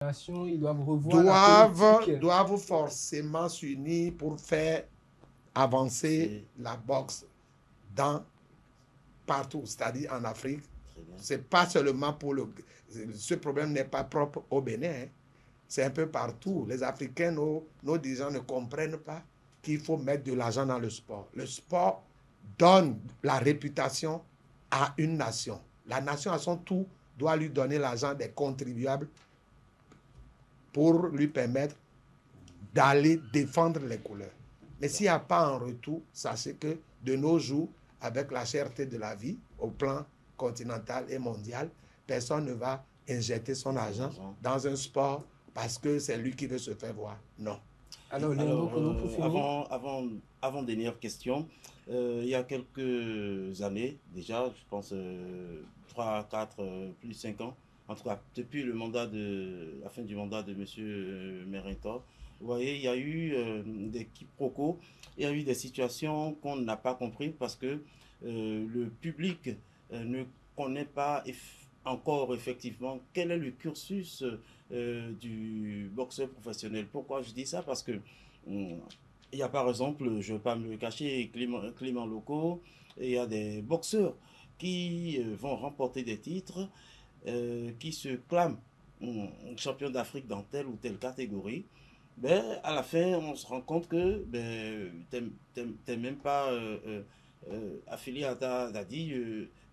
Ils doivent revoir la politique. Doivent forcément s'unir pour faire avancer la boxe partout, c'est-à-dire en Afrique. C'est pas seulement pour ce problème n'est pas propre au Bénin, hein. C'est un peu partout. Les Africains, nos dirigeants ne comprennent pas qu'il faut mettre de l'argent dans le sport. Le sport donne la réputation à une nation. La nation, à son tour, doit lui donner l'argent des contribuables pour lui permettre d'aller défendre les couleurs. Mais s'il n'y a pas en retour, sachez que de nos jours, avec la cherté de la vie au plan continental et mondial, personne ne va injecter son argent dans un sport parce que c'est lui qui veut se faire voir. Non. Alors avant dernière question, il y a quelques années déjà, je pense 3, 4, plus 5 ans, en tout cas depuis la fin du mandat de M. Merintor, vous voyez, il y a eu des quiproquos, il y a eu des situations qu'on n'a pas compris parce que le public ne connaît pas encore effectivement quel est le cursus du boxeur professionnel. Pourquoi je dis ça? Parce que il y a par exemple, je ne vais pas me le cacher, Clément Loco, il y a des boxeurs qui vont remporter des titres, qui se clament champion d'Afrique dans telle ou telle catégorie. Ben, à la fin, on se rend compte que t'es même pas affilié à Dadi,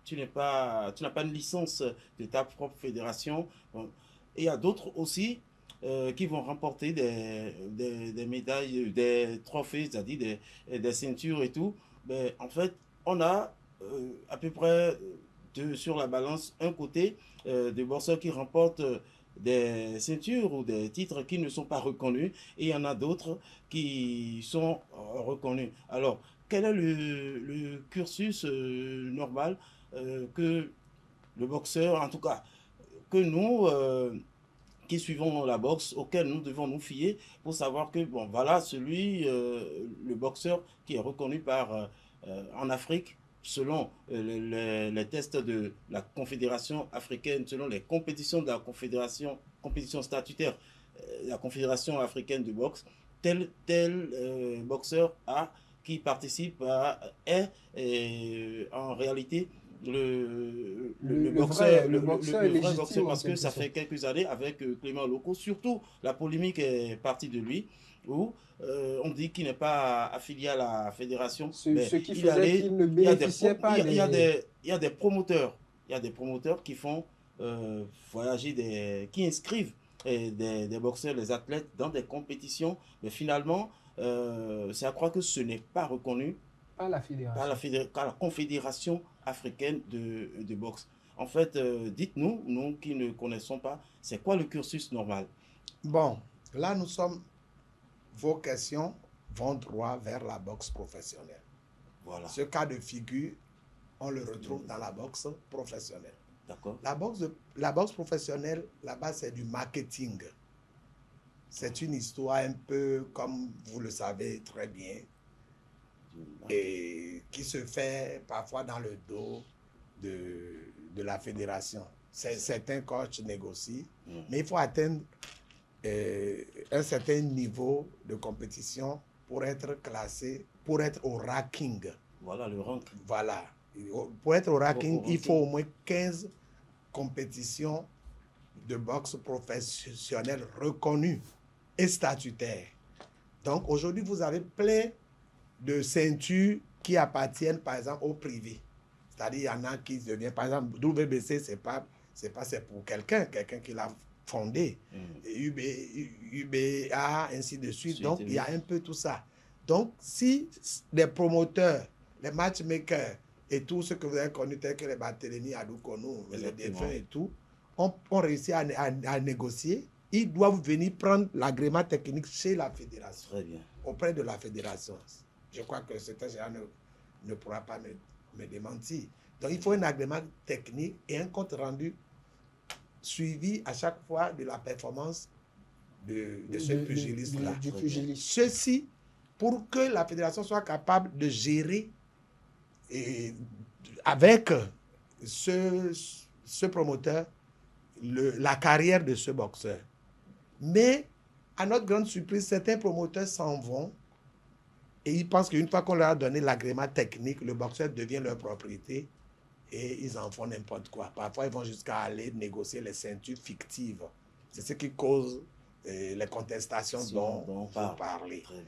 tu n'as pas une licence de ta propre fédération. Bon. Et il y a d'autres aussi qui vont remporter des médailles, des trophées, c'est-à-dire des ceintures et tout. Ben, en fait, on a à peu près sur la balance un côté des boxeurs qui remportent des ceintures ou des titres qui ne sont pas reconnus et il y en a d'autres qui sont reconnus. Alors, quel est le cursus normal que le boxeur, en tout cas, que nous, qui suivons la boxe, auquel nous devons nous fier pour savoir que, bon, voilà, le boxeur qui est reconnu en Afrique, selon les tests de la Confédération africaine, selon les compétitions de la compétition statutaire, la Confédération africaine de boxe, tel boxeur qui participe est en réalité le vrai boxeur, parce que ça fait quelques années avec Clément Loco, surtout la polémique est partie de lui, où on dit qu'il n'est pas affilié à la fédération. Ce qui faisait qu'il ne bénéficiait pas il y a des promoteurs, qui font voyager, qui inscrivent des boxeurs, les athlètes dans des compétitions, mais finalement, c'est à croire que ce n'est pas reconnu par la Confédération africaine de boxe. En fait, dites-nous, nous qui ne connaissons pas, c'est quoi le cursus normal? Bon, là vos questions vont droit vers la boxe professionnelle. Voilà. Ce cas de figure, on le retrouve dans la boxe professionnelle. D'accord. La boxe professionnelle, là-bas, c'est du marketing. C'est une histoire un peu, comme vous le savez très bien, et qui se fait parfois dans le dos de la fédération. Certains coachs négocient, mais il faut atteindre un certain niveau de compétition pour être classé, pour être au ranking. Voilà, le rank. Voilà. Pour être au ranking, il faut au moins 15 compétitions de boxe professionnelle reconnues et statutaires. Donc, aujourd'hui, vous avez plein de ceintures qui appartiennent, par exemple, au privé. C'est-à-dire, il y en a qui deviennent, par exemple, WBC, c'est pour quelqu'un qui l'a fondé. UBA, ainsi de suite. Donc, il y a un peu tout ça. Donc, si les promoteurs, les matchmakers et tout ce que vous avez connu, tels que les Barthélémy, Adoukonou, les défunts et tout, ont réussi à négocier, ils doivent venir prendre l'agrément technique chez la fédération. Très bien. Auprès de la fédération. Je crois que cet gérant ne pourra pas me démentir. Donc, il faut un agrément technique et un compte rendu suivi à chaque fois de la performance de ce pugiliste-là. Ceci, pour que la fédération soit capable de gérer avec ce promoteur la carrière de ce boxeur. Mais, à notre grande surprise, certains promoteurs s'en vont et ils pensent qu'une fois qu'on leur a donné l'agrément technique, le boxeur devient leur propriété et ils en font n'importe quoi. Parfois, ils vont jusqu'à aller négocier les ceintures fictives. C'est ce qui cause les contestations dont vous parlez.